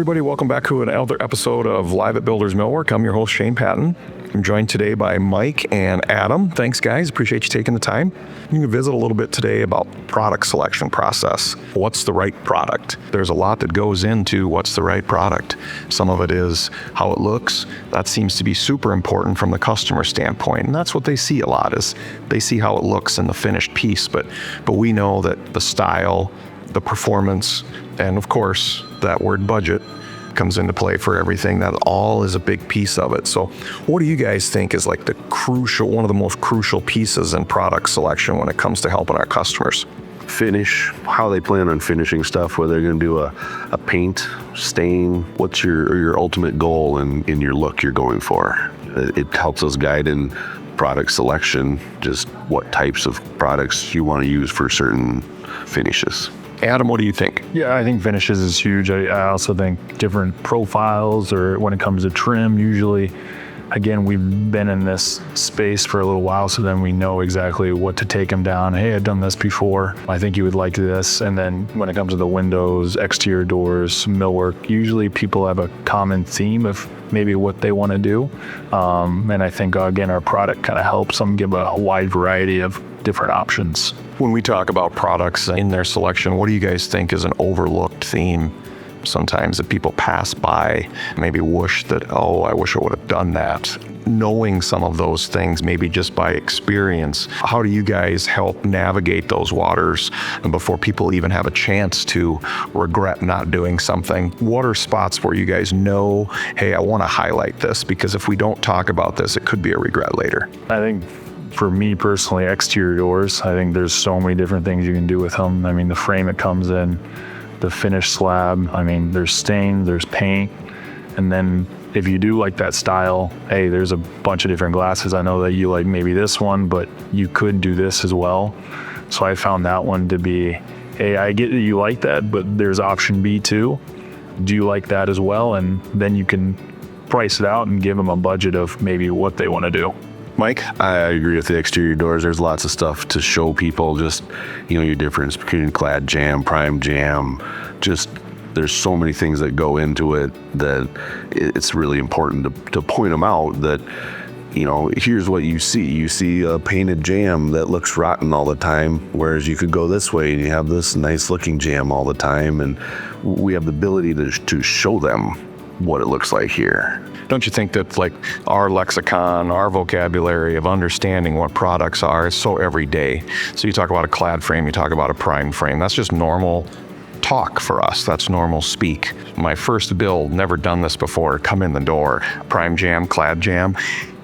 everybody. Welcome back to another episode of Live at Builders Millwork. I'm your host, Chane Patton. I'm joined today by Mike and Adam. Thanks, guys. Appreciate you taking the time. You can visit a little bit today about product selection process. What's the right product? There's a lot that goes into what's the right product. Some of it is how it looks. That seems to be super important from the customer standpoint. And that's what they see a lot, is they see how it looks in the finished piece. But we know that the style, the performance, and of course, that word budget comes into play for everything. That all is a big piece of it. So what do you guys think is like one of the most crucial pieces in product selection when it comes to helping our customers? Finish, how they plan on finishing stuff, whether they're going to do a paint, stain, what's your ultimate goal in your look you're going for. It helps us guide in product selection, just what types of products you want to use for certain finishes. Adam, what do you think? Yeah, I think finishes is huge. I also think different profiles, or when it comes to trim, usually, again, we've been in this space for a little while, so then we know exactly what to take them down. Hey, I've done this before. I think you would like this. And then when it comes to the windows, exterior doors, millwork, usually people have a common theme of maybe what they want to do. And I think, again, our product kind of helps them give a wide variety of different options. When we talk about products in their selection, what do you guys think is an overlooked theme sometimes that people pass by, maybe wish that, oh, I wish I would have done that? Knowing some of those things, maybe just by experience, how do you guys help navigate those waters before people even have a chance to regret not doing something? What are spots where you guys know, hey, I want to highlight this, because if we don't talk about this, it could be a regret later? I think for me personally, exterior doors, I think there's so many different things you can do with them. I mean, the frame it comes in, the finished slab, I mean, there's stain, there's paint, and then if you do like that style, hey, there's a bunch of different glasses. I know that you like maybe this one, but you could do this as well. So I found that one to be, hey, I get that you like that, but there's option B too. Do you like that as well? And then you can price it out and give them a budget of maybe what they want to do. Mike? I agree with the exterior doors. There's lots of stuff to show people, just, your difference between clad jam, prime jam, just there's so many things that go into it that it's really important to point them out that, here's what you see. You see a painted jam that looks rotten all the time, whereas you could go this way and you have this nice looking jam all the time. And we have the ability to show them what it looks like here. Don't you think that like our lexicon, our vocabulary of understanding what products are is so everyday? So you talk about a clad frame, you talk about a prime frame. That's just normal talk for us. That's normal speak. My first build, never done this before, come in the door, prime jam, clad jam.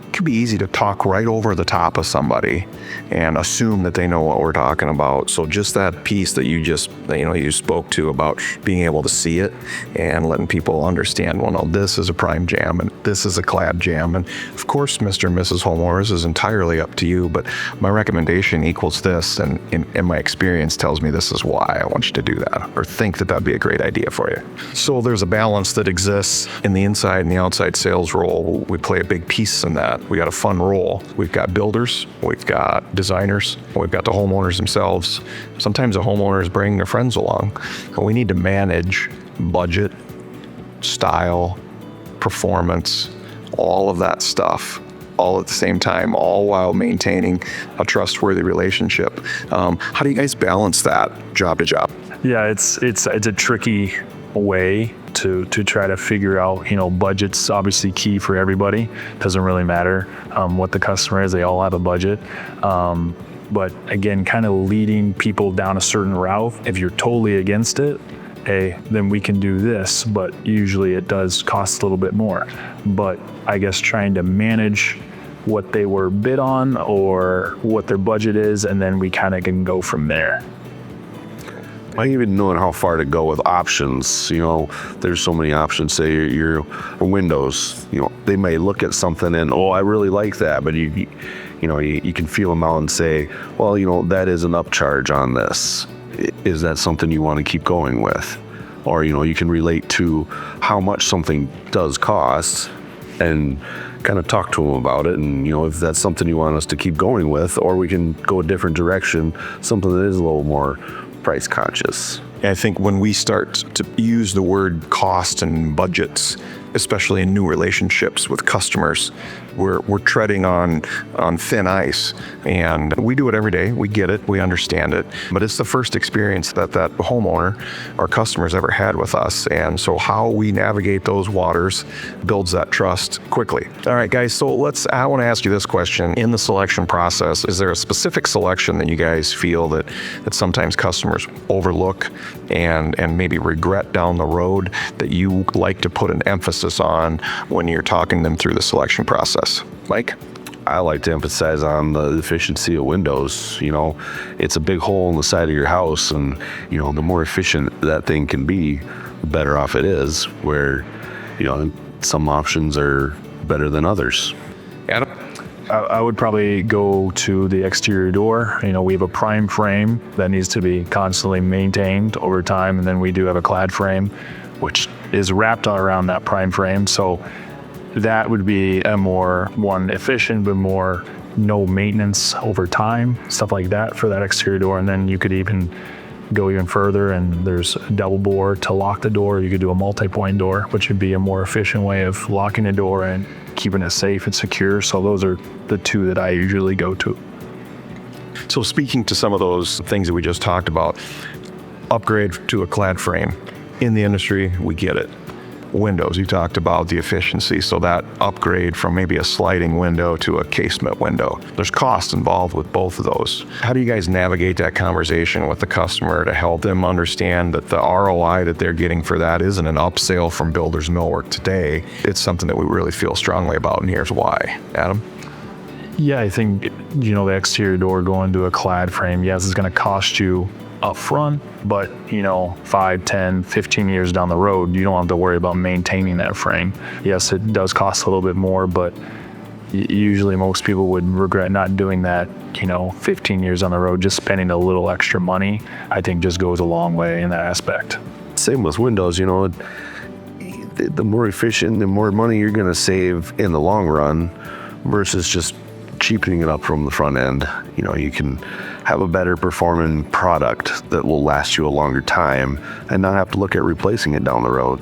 It could be easy to talk right over the top of somebody and assume that they know what we're talking about. So just that piece that you spoke to about being able to see it and letting people understand, well, no, this is a prime jam and this is a clad jam. And of course, Mr. and Mrs. Homeowners is entirely up to you, but my recommendation equals this, and my experience tells me this is why I want you to do that, or think that that'd be a great idea for you. So there's a balance that exists in the inside and the outside sales role. We play a big piece in that. We got a fun role. We've got builders, we've got designers, we've got the homeowners themselves. Sometimes the homeowners bring their friends along. But we need to manage budget, style, performance, all of that stuff, all at the same time, all while maintaining a trustworthy relationship. How do you guys balance that job to job? Yeah, it's a tricky way to try to figure out, budget's obviously key for everybody. Doesn't really matter what the customer is, they all have a budget. But again, kind of leading people down a certain route. If you're totally against it, hey, then we can do this, but usually it does cost a little bit more. But I guess trying to manage what they were bid on or what their budget is, and then we kind of can go from there. I even knowing how far to go with options. There's so many options. Say your windows, they may look at something and, oh, I really like that, but you can feel them out and say, well, that is an upcharge on this. Is that something you want to keep going with? Or, you can relate to how much something does cost and kind of talk to them about it. And, if that's something you want us to keep going with, or we can go a different direction, something that is a little more price conscious. I think when we start to use the word cost and budgets, especially in new relationships with customers, we're treading on thin ice. And we do it every day. We get it. We understand it. But it's the first experience that homeowner or customers ever had with us. And so how we navigate those waters builds that trust quickly. All right, guys. So I want to ask you this question. In the selection process, is there a specific selection that you guys feel that sometimes customers overlook and maybe regret down the road that you like to put an emphasis on when you're talking them through the selection process? Mike? I like to emphasize on the efficiency of windows. It's a big hole in the side of your house, and the more efficient that thing can be, the better off it is. Where some options are better than others. Adam? I would probably go to the exterior door. We have a prime frame that needs to be constantly maintained over time, and then we do have a clad frame, which is wrapped around that prime frame. So that would be a more efficient, but more no maintenance over time, stuff like that for that exterior door. And then you could even go even further, and there's a double bore to lock the door. You could do a multi-point door, which would be a more efficient way of locking the door and keeping it safe and secure. So those are the two that I usually go to. So speaking to some of those things that we just talked about, upgrade to a clad frame. In the industry, we get it. Windows, you talked about the efficiency, so that upgrade from maybe a sliding window to a casement window. There's cost involved with both of those. How do you guys navigate that conversation with the customer to help them understand that the ROI that they're getting for that isn't an upsale from Builders Millwork today? It's something that we really feel strongly about, and here's why. Adam? Yeah, I think, the exterior door going to a clad frame, yes, it's going to cost you up front, but 5, 10, 15 years down the road, you don't have to worry about maintaining that frame. Yes, it does cost a little bit more, but usually most people would regret not doing that, 15 years on the road. Just spending a little extra money, I think, just goes a long way in that aspect. Same with windows, the more efficient, the more money you're going to save in the long run versus just cheapening it up from the front end. You can have a better performing product that will last you a longer time and not have to look at replacing it down the road.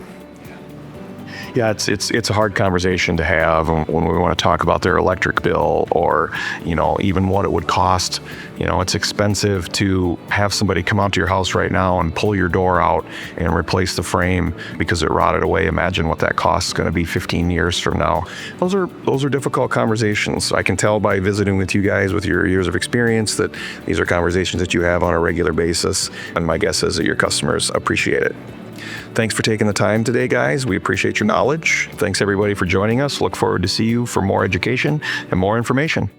Yeah, it's a hard conversation to have when we want to talk about their electric bill or, even what it would cost. It's expensive to have somebody come out to your house right now and pull your door out and replace the frame because it rotted away. Imagine what that cost is going to be 15 years from now. Those are difficult conversations. I can tell by visiting with you guys with your years of experience that these are conversations that you have on a regular basis. And my guess is that your customers appreciate it. Thanks for taking the time today, guys. We appreciate your knowledge. Thanks, everybody, for joining us. Look forward to see you for more education and more information.